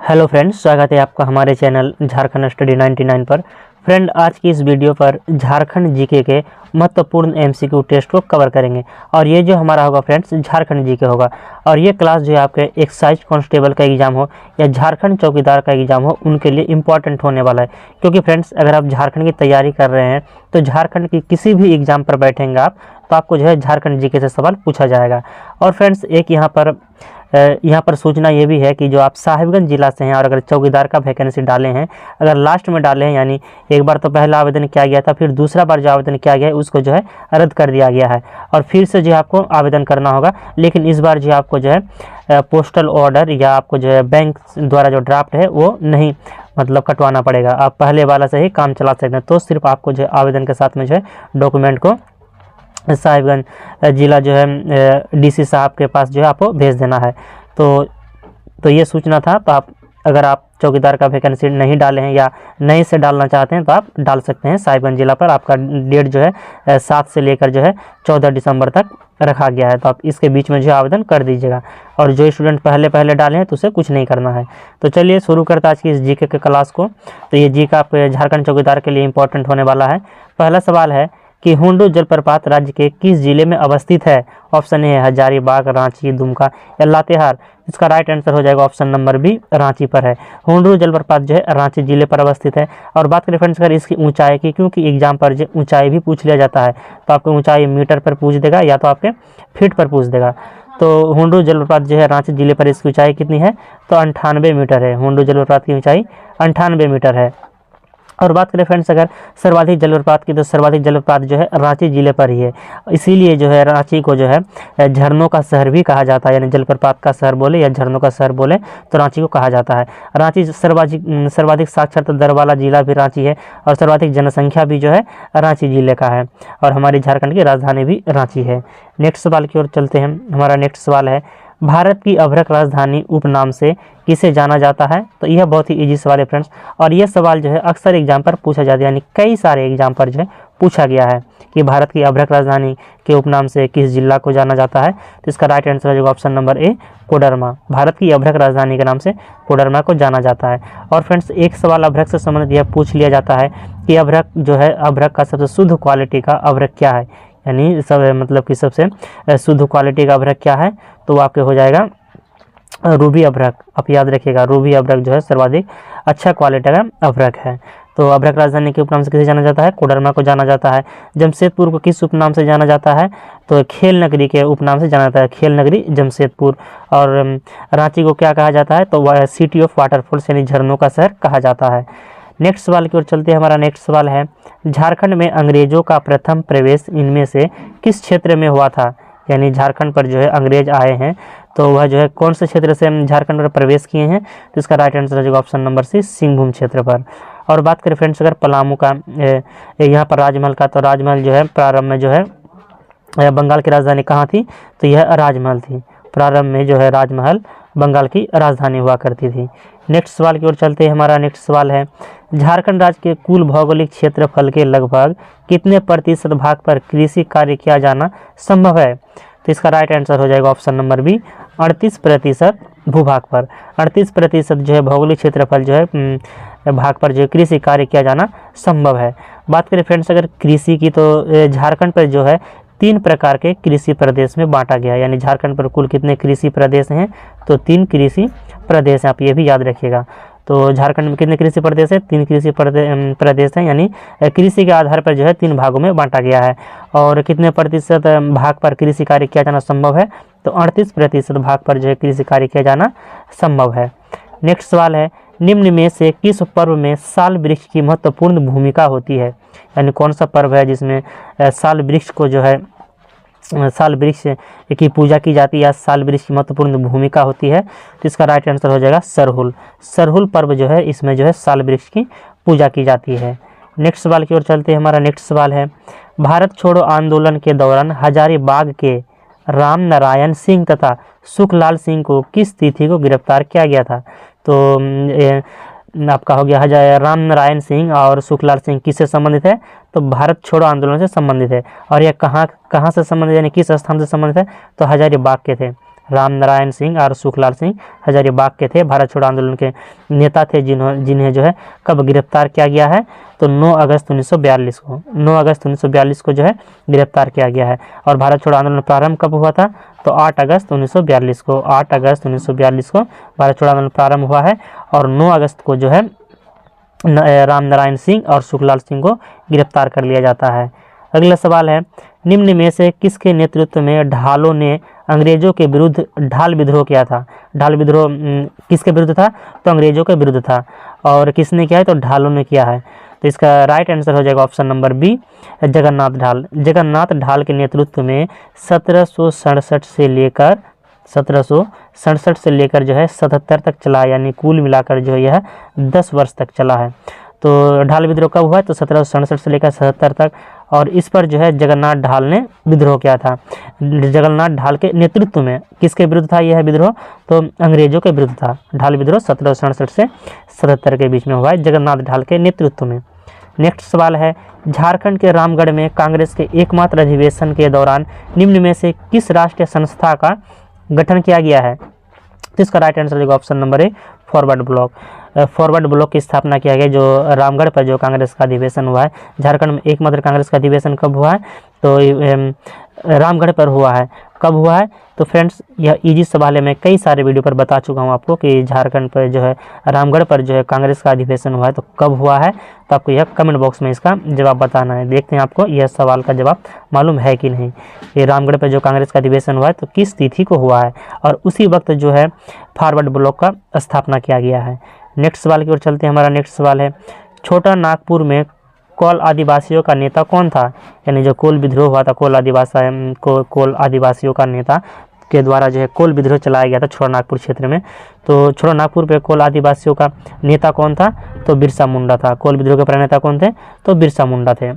Hello friends, स्वागत है आपका हमारे चैनल झारखंड स्टडी 99 पर। फ्रेंड, आज की इस वीडियो पर झारखंड जीके के महत्वपूर्ण एमसीक्यू टेस्ट को कवर करेंगे। और ये जो हमारा होगा फ्रेंड्स, झारखंड जीके होगा। और ये क्लास जो है आपके एक्साइज कांस्टेबल का एग्जाम हो या झारखंड चौकीदार का एग्जाम हो, उनके लिए इंपॉर्टेंट होने वाला है। क्योंकि फ्रेंड्स, अगर आप झारखंड की तैयारी कर रहे हैं तो झारखंड की किसी भी एग्जाम पर बैठेंगे आप, तो आपको जो है झारखंड जीके से सवाल पूछा जाएगा। और फ्रेंड्स, एक यहाँ पर सूचना ये भी है कि जो आप साहिबगंज जिला से हैं और अगर चौकीदार का वैकेंसी डाले हैं, अगर लास्ट में डाले हैं, यानी एक बार तो पहला आवेदन किया गया था, फिर दूसरा बार जो आवेदन किया गया है उसको जो है रद्द कर दिया गया है और फिर से जो है आपको आवेदन करना होगा। लेकिन इस बार जो आपको जो है पोस्टल ऑर्डर या आपको जो है बैंक द्वारा जो ड्राफ्ट है वो नहीं मतलब कटवाना पड़ेगा, आप पहले वाला से ही काम चला सकते हैं। तो सिर्फ आपको जो है आवेदन के साथ में जो है डॉक्यूमेंट को साहिबगंज जिला जो है डीसी साहब के पास जो है आपको भेज देना है। तो ये सूचना था। तो अगर आप चौकीदार का वैकेंसी नहीं डाले हैं या नए से डालना चाहते हैं तो आप डाल सकते हैं साहिबगंज जिला पर। आपका डेट जो है 7 से लेकर जो है 14 दिसंबर तक रखा गया है, तो आप इसके बीच में जो आवेदन कर दीजिएगा। और जो स्टूडेंट पहले डाले हैं तो उसे कुछ नहीं करना है। तो चलिए शुरू करते हैं आज की इस जीके के क्लास को। तो ये जीके आपके झारखंड चौकीदार के लिए इंपॉर्टेंट होने वाला है। पहला सवाल है कि हुंडू जलप्रपात राज्य के किस जिले में अवस्थित है? ऑप्शन ए हजारीबाग, रांची, दुमका या लातेहार। इसका राइट आंसर हो जाएगा ऑप्शन नंबर बी, रांची पर है। हुंडू जलप्रपात जो है रांची जिले पर अवस्थित है। और बात करें फ्रेंड्स अगर इसकी ऊंचाई की, क्योंकि एग्जाम पर जो ऊंचाई भी पूछ लिया जाता है, तो आपको ऊंचाई मीटर पर पूछ देगा या तो आपके फीट पर पूछ देगा। तो हुंडू जलप्रपात जो है रांची जिले पर, इसकी ऊंचाई कितनी है? तो 98 मीटर है। हुंडू जलप्रपात की ऊंचाई 98 मीटर है। और बात करें फ्रेंड्स अगर सर्वाधिक जलप्रपात की, तो सर्वाधिक जलप्रपात जो है रांची जिले पर ही है। इसीलिए जो है रांची को जो है झरनों का शहर भी कहा जाता है, यानी जलप्रपात का शहर बोले या झरनों का शहर बोले तो रांची को कहा जाता है। रांची सर्वाधिक साक्षरता दर वाला जिला भी रांची है और सर्वाधिक जनसंख्या भी जो है रांची जिले का है। और हमारी झारखंड की राजधानी भी रांची है। नेक्स्ट सवाल की ओर चलते हैं। हमारा नेक्स्ट सवाल है, भारत की अभ्रक राजधानी उपनाम से किसे जाना जाता है? तो यह बहुत ही इजी सवाल है फ्रेंड्स। और यह सवाल जो है अक्सर एग्जाम पर पूछा जाता है, यानी कई सारे एग्जाम पर जो है पूछा गया है कि भारत की अभ्रक राजधानी के उपनाम से किस जिला को जाना जाता है। तो इसका राइट आंसर है option number A, Koderma. Bharat की अभ्रक राजधानी के नाम से कोडरमा को जाना जाता है। और फ्रेंड्स एक सवाल अभ्रक से संबंधित यह पूछ लिया जाता है कि अभ्रक जो है, अभ्रक का सबसे शुद्ध क्वालिटी का अभ्रक क्या है, यानी सब मतलब कि सबसे शुद्ध क्वालिटी का अभ्रक क्या है? तो वो आपके हो जाएगा रूबी अभ्रक। आप याद रखिएगा, रूबी अभ्रक जो है सर्वाधिक अच्छा क्वालिटी का अभ्रक है। तो अभ्रक राजधानी के उपनाम से किसे जाना जाता है? कोडरमा को जाना जाता है। जमशेदपुर को किस उपनाम से जाना जाता है? तो खेल नगरी के उपनाम से जाना जाता है, खेल नगरी जमशेदपुर। और रांची को क्या कहा जाता है? तो सिटी ऑफ वाटरफॉल्स यानी झरनों का शहर कहा जाता है। नेक्स्ट सवाल की ओर चलते हैं। हमारा नेक्स्ट सवाल है, झारखंड में अंग्रेजों का प्रथम प्रवेश इनमें से किस क्षेत्र में हुआ था? यानी झारखंड पर जो है अंग्रेज आए हैं तो वह जो है कौन से क्षेत्र से झारखंड पर प्रवेश किए हैं? तो इसका राइट आंसर है ऑप्शन नंबर सी, सिंहभूम क्षेत्र पर। और बात करें फ्रेंड्स अगर पलामू का, यहाँ पर राजमहल का, तो राजमहल जो है प्रारंभ में जो है बंगाल की राजधानी कहाँ थी? तो यह राजमहल थी। प्रारंभ में जो है राजमहल बंगाल की राजधानी हुआ करती थी। नेक्स्ट सवाल की ओर चलते हैं। हमारा नेक्स्ट सवाल है, झारखंड राज्य के कुल भौगोलिक क्षेत्रफल के लगभग कितने प्रतिशत भाग पर कृषि कार्य किया जाना संभव है? तो इसका राइट आंसर हो जाएगा ऑप्शन नंबर बी, 38% भूभाग पर। 38% जो है भौगोलिक क्षेत्रफल जो है भाग पर जो है कृषि कार्य किया जाना संभव है। बात करें फ्रेंड्स अगर कृषि की, तो झारखंड पर जो है 3 प्रकार के कृषि प्रदेश में बांटा गया है। यानी झारखंड पर कुल कितने कृषि प्रदेश हैं? तो 3 कृषि प्रदेश हैं, आप ये भी याद रखिएगा। तो झारखंड में कितने कृषि प्रदेश है? 3 कृषि प्रदेश हैं, यानी कृषि के आधार पर जो है 3 भागों में बांटा गया है। और कितने प्रतिशत भाग पर कृषि कार्य किया जाना संभव है? तो 38% भाग पर जो है कृषि कार्य किया जाना संभव है। नेक्स्ट सवाल है, निम्न में से किस पर्व में साल वृक्ष की महत्वपूर्ण भूमिका होती है? यानी कौन सा पर्व है जिसमें साल वृक्ष को जो है साल वृक्ष की पूजा की जाती है या साल वृक्ष की महत्वपूर्ण भूमिका होती है? तो इसका राइट आंसर हो जाएगा सरहुल। सरहुल पर्व जो है इसमें जो है साल वृक्ष की पूजा की जाती है। नेक्स्ट सवाल की ओर चलते हैं। हमारा नेक्स्ट सवाल है, भारत छोड़ो आंदोलन के दौरान हजारीबाग के राम नारायण सिंह तथा सुखलाल सिंह को किस तिथि को गिरफ्तार किया गया था? तो आपका हो गया राम नारायण सिंह और सुखलाल सिंह किससे संबंधित है? तो भारत छोड़ो आंदोलन से संबंधित है। और यह कहाँ से संबंधित, यानी किस स्थान से संबंधित है? तो हजारीबाग के थे। राम नारायण सिंह और सुखलाल सिंह हजारीबाग के थे, भारत छोड़ो आंदोलन के नेता थे, जिन्हें जो है कब गिरफ्तार किया गया है, तो 9 अगस्त 1942 को 9 अगस्त 1942 को जो है गिरफ्तार किया गया है। और भारत छोड़ो आंदोलन प्रारंभ कब हुआ था, तो 8 अगस्त 1942 को 8 अगस्त 1942 को भारत छोड़ो आंदोलन प्रारंभ हुआ है। और 9 अगस्त को जो है राम नारायण सिंह और सुखलाल सिंह को गिरफ्तार कर लिया जाता है। अगला सवाल है, निम्न में से किसके नेतृत्व में ढालों ने अंग्रेजों के विरुद्ध ढाल विद्रोह किया था। ढाल विद्रोह किसके विरुद्ध था, तो अंग्रेजों के विरुद्ध था। और किसने किया है, तो ढालों ने किया है। तो इसका राइट आंसर हो जाएगा ऑप्शन नंबर बी, जगन्नाथ ढाल। जगन्नाथ ढाल के नेतृत्व में 1767 से लेकर 1767 से लेकर जो है 77 तक चला, यानी कुल मिलाकर जो है यह 10 वर्ष तक चला है। तो ढाल विद्रोह कब हुआ है, तो 1767 से लेकर 77 तक। और इस पर जो है जगन्नाथ ढाल ने विद्रोह किया था। जगन्नाथ ढाल के नेतृत्व में किसके विरुद्ध था यह विद्रोह, तो अंग्रेजों के विरुद्ध था। ढाल विद्रोह 1767 से 77 के बीच में हुआ है, जगन्नाथ ढाल के नेतृत्व में। नेक्स्ट सवाल है, झारखंड के रामगढ़ में कांग्रेस के एकमात्र अधिवेशन के दौरान निम्न में से किस राष्ट्रीय संस्था का गठन किया गया है। तो इसका राइट आंसर होगा option number A, forward block. Forward block की स्थापना किया गया, जो रामगढ़ पर जो कांग्रेस का अधिवेशन हुआ है। झारखंड में एकमात्र कांग्रेस का अधिवेशन कब हुआ है, तो रामगढ़ पर हुआ है। कब हुआ है, तो फ्रेंड्स यह इजी सवाल है, मैं कई सारे वीडियो पर बता चुका हूं आपको कि झारखंड पर जो है रामगढ़ पर जो है कांग्रेस का अधिवेशन हुआ है, तो कब हुआ है। तो आपको यह कमेंट बॉक्स में इसका जवाब बताना है। देखते हैं आपको यह सवाल का जवाब मालूम है कि नहीं। ये रामगढ़ पर जो कांग्रेस का अधिवेशन हुआ है तो किस तिथि को हुआ है, और उसी वक्त जो है फॉरवर्ड ब्लॉक का स्थापना किया गया है। नेक्स्ट सवाल की ओर चलते हैं। हमारा नेक्स्ट सवाल है, छोटा नागपुर में कोल आदिवासियों का नेता कौन था। यानी जो कोल विद्रोह हुआ था, कोल आदिवासियों का नेता के द्वारा जो है कोल विद्रोह चलाया गया था छोटा नागपुर क्षेत्र में। तो छोटा नागपुर पे कोल आदिवासियों का नेता कौन था, तो बिरसा मुंडा था। कोल विद्रोह के प्रणेता कौन थे, तो बिरसा मुंडा थे।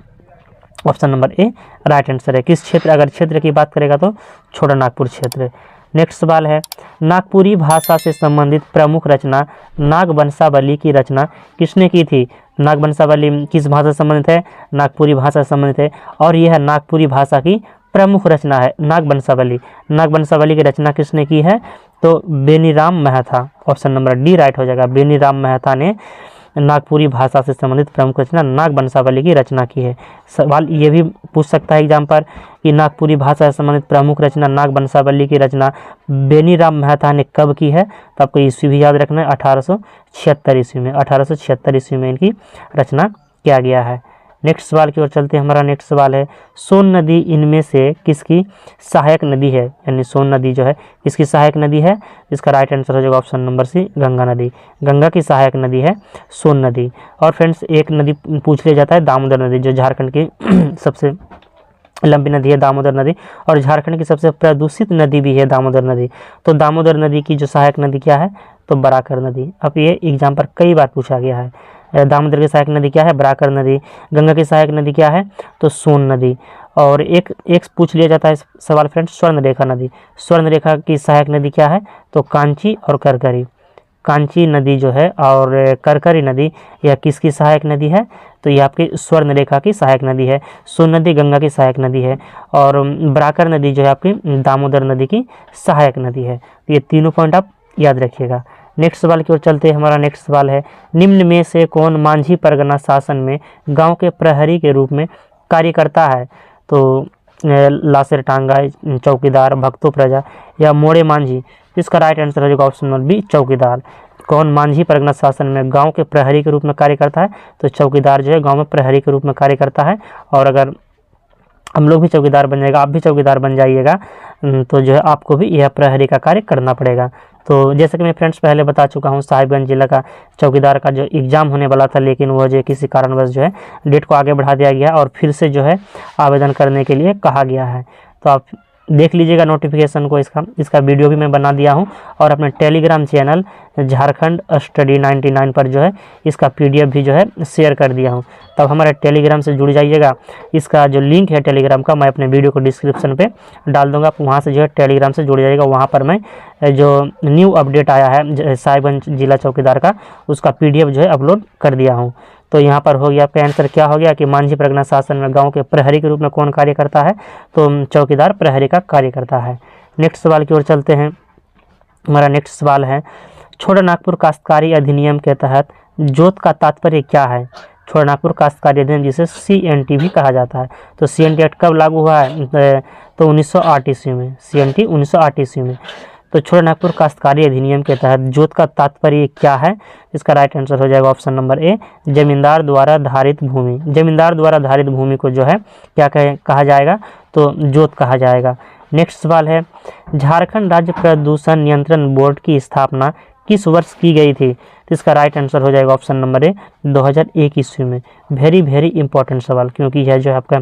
Option number A right answer है। किस क्षेत्र, अगर क्षेत्र की बात करेगा तो छोटा नागपुर क्षेत्र। नेक्स्ट सवाल है, नागपुरी भाषा से संबंधित प्रमुख रचना नागवंशावली की रचना किसने की थी। नागवंशावली किस भाषा से संबंधित है, नागपुरी भाषा से संबंधित है, और यह नागपुरी भाषा की प्रमुख रचना है नागवंशावली। नागवंशावली की रचना किसने की है, तो Beniram Mehta. Option number D right हो जाएगा। बेनीराम मेहता ने नागपुरी भाषा से संबंधित प्रमुख रचना नागवंशावली की रचना की है। सवाल ये भी पूछ सकता है एग्जाम पर कि नागपुरी भाषा से संबंधित प्रमुख रचना नागवंशावली की रचना बेनीराम मेहता ने कब की है, तो आपको ईस्वी भी याद रखना है, 1876 ईस्वी में। 1876 ईस्वी में इनकी रचना किया गया है। नेक्स्ट सवाल की ओर चलते हैं। हमारा नेक्स्ट सवाल है, सोन नदी इनमें से किसकी सहायक नदी है। यानी सोन नदी जो है किसकी सहायक नदी है, इसका राइट आंसर हो जाएगा ऑप्शन नंबर सी, गंगा नदी। गंगा की सहायक नदी है सोन नदी। और फ्रेंड्स एक नदी पूछ लिया जाता है, दामोदर नदी, जो झारखंड की सबसे लंबी नदी है दामोदर नदी, और झारखंड की सबसे प्रदूषित नदी भी है दामोदर नदी। तो दामोदर नदी की जो सहायक नदी क्या है, तो बराकर नदी। अब ये एग्जाम पर कई बार पूछा गया है। दामोदर की सहायक नदी क्या है, बराकर नदी। गंगा की सहायक नदी क्या है, तो सोन नदी। और एक पूछ लिया जाता है सवाल फ्रेंड्स, स्वर्ण रेखा नदी। स्वर्ण रेखा की सहायक नदी क्या है, तो कांची और करकरी। कांची नदी जो है और करकरी नदी यह किसकी सहायक नदी है, तो यह आपकी स्वर्ण रेखा की सहायक नदी है। सोन नदी गंगा की सहायक नदी है, और बराकर नदी जो है आपकी दामोदर नदी की सहायक नदी है। ये तीनों पॉइंट आप याद रखिएगा। नेक्स्ट सवाल की ओर चलते हैं। हमारा नेक्स्ट सवाल है, निम्न में से कौन मांझी परगना शासन में गांव के प्रहरी के रूप में कार्य करता है। तो लासेर टांगा, चौकीदार, भक्तो प्रजा या मोड़े मांझी। इसका राइट आंसर हो जाएगा ऑप्शन नंबर बी, चौकीदार। कौन मांझी परगना शासन में गांव के प्रहरी के रूप में कार्य करता है, तो चौकीदार जो है गांव में प्रहरी के रूप में कार्य करता है। और अगर हम लोग भी चौकीदार बन जाएगा, आप भी चौकीदार बन जाइएगा, तो जो है आपको भी यह प्रहरी का कार्य करना पड़ेगा। तो जैसे कि मैं फ्रेंड्स पहले बता चुका हूं, साहिबगंज जिला का चौकीदार का जो एग्ज़ाम होने वाला था, लेकिन वो जो किसी कारणवश जो है डेट को आगे बढ़ा दिया गया और फिर से जो है आवेदन करने के लिए कहा गया है। तो आप देख लीजिएगा नोटिफिकेशन को, इसका वीडियो भी मैं बना दिया हूं, और अपने टेलीग्राम चैनल झारखंड स्टडी 99 पर जो है इसका PDF भी जो है शेयर कर दिया हूं। तब हमारे टेलीग्राम से जुड़ जाइएगा। इसका जो लिंक है टेलीग्राम का, मैं अपने वीडियो को डिस्क्रिप्शन पे डाल दूंगा, आप वहां से जो है टेलीग्राम से जुड़ जाइएगा। वहां पर मैं जो न्यू अपडेट आया है साहिबगंज जिला चौकीदार का, उसका PDF जो है अपलोड कर दिया हूँ। तो यहाँ पर हो गया, आपका आंसर क्या हो गया कि मांझी परगना शासन में गांव के प्रहरी के रूप में कौन कार्य करता है, तो चौकीदार प्रहरी का कार्य करता है। नेक्स्ट सवाल की ओर चलते हैं। हमारा नेक्स्ट सवाल है, छोटा नागपुर काश्तकारी अधिनियम के तहत जोत का तात्पर्य क्या है? छोटा नागपुर काश्तकारी अधिनियम जिसे CNT भी कहा जाता है। तो CNT एक्ट कब लागू हुआ है? तो 1908 ईस्वी में। CNT 1908 ईस्वी में। तो छोटा नागपुर काश्तकारी अधिनियम के तहत जोत का तात्पर्य क्या है? इसका राइट आंसर हो जाएगा ऑप्शन नंबर ए, जमींदार द्वारा धारित भूमि। जमींदार द्वारा धारित भूमि को जो है क्या कहा जाएगा? तो जोत कहा जाएगा। नेक्स्ट सवाल है, झारखंड राज्य प्रदूषण नियंत्रण बोर्ड की स्थापना किस वर्ष की गई थी? तो इसका राइट आंसर हो जाएगा ऑप्शन नंबर ए, 2001 ईस्वी में। वेरी इंपॉर्टेंट सवाल, क्योंकि यह जो है आपका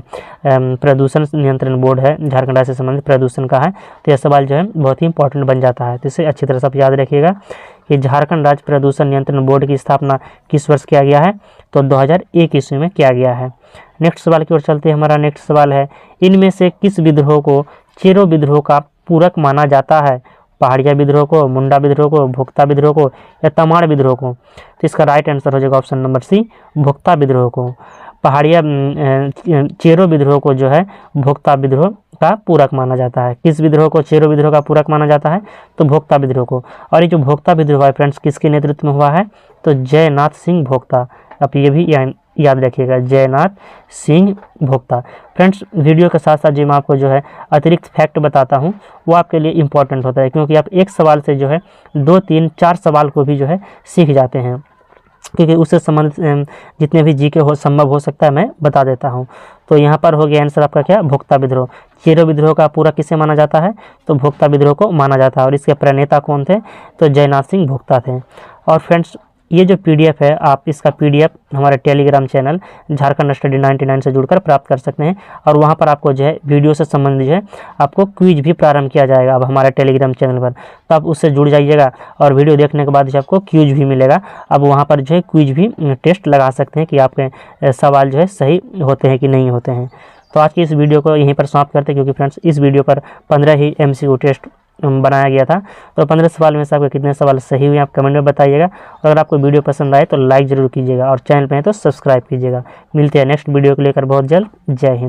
प्रदूषण नियंत्रण बोर्ड है, झारखंड राज्य से संबंधित प्रदूषण का है, तो यह सवाल जो है बहुत ही इंपॉर्टेंट बन जाता है। तो इसे अच्छी तरह से आप याद रखिएगा कि झारखंड राज्य प्रदूषण नियंत्रण बोर्ड की स्थापना किस वर्ष किया गया है? तो 2001 ईस्वी में किया गया है। नेक्स्ट सवाल की ओर चलते हैं। हमारा नेक्स्ट सवाल है, इनमें से किस विद्रोह को चेरो विद्रोह का पूरक माना जाता है? पहाड़िया विद्रोह को, मुंडा विद्रोह को, भोक्ता विद्रोह को या तमाड़ विद्रोह को? तो इसका राइट आंसर हो जाएगा ऑप्शन नंबर सी, भोक्ता विद्रोह को। पहाड़िया चेरो विद्रोह को जो है भोक्ता विद्रोह का पूरक माना जाता है। किस विद्रोह को चेरो विद्रोह का पूरक माना जाता है? तो भोक्ता विद्रोह को। और ये जो भोक्ता विद्रोह है फ्रेंड्स, किसके नेतृत्व में हुआ है? तो जयनाथ सिंह भोक्ता। आप ये भी याद रखिएगा, जयनाथ सिंह भोक्ता। फ्रेंड्स, वीडियो के साथ साथ जो मैं आपको जो है अतिरिक्त फैक्ट बताता हूँ वो आपके लिए इंपॉर्टेंट होता है, क्योंकि आप एक सवाल से जो है 2, 3, 4 सवाल को भी जो है सीख जाते हैं, क्योंकि उससे संबंधित जितने भी जीके हो संभव हो सकता है मैं बता देता हूँ। तो यहाँ पर हो गया आंसर आपका क्या? भोक्ता विद्रोह। चेरो विद्रोह का पूरा किसे माना जाता है? तो भोक्ता विद्रोह को माना जाता है। और इसके प्रणेता कौन थे? तो जयनाथ सिंह भोक्ता थे। और फ्रेंड्स, ये जो PDF है, आप इसका PDF हमारे टेलीग्राम चैनल झारखंड स्टडी 99 से जुड़कर प्राप्त कर सकते हैं। और वहाँ पर आपको जो है वीडियो से संबंधित जो है आपको क्विज भी प्रारंभ किया जाएगा अब हमारे टेलीग्राम चैनल पर, तो आप उससे जुड़ जाइएगा। और वीडियो देखने के बाद जो आपको क्विज भी मिलेगा, अब वहाँ पर जो है क्विज भी टेस्ट लगा सकते हैं कि आपके सवाल जो है सही होते हैं कि नहीं होते हैं। तो आज की इस वीडियो को यहीं पर समाप्त करते हैं, क्योंकि फ्रेंड्स इस वीडियो पर 15 ही MCQ टेस्ट बनाया गया था। तो 15 सवाल में से आपके कितने सवाल सही हुए आप कमेंट में बताइएगा। और अगर आपको वीडियो पसंद आए तो लाइक ज़रूर कीजिएगा और चैनल पे है तो सब्सक्राइब कीजिएगा। मिलते हैं नेक्स्ट वीडियो को लेकर बहुत जल्द। जय हिंद।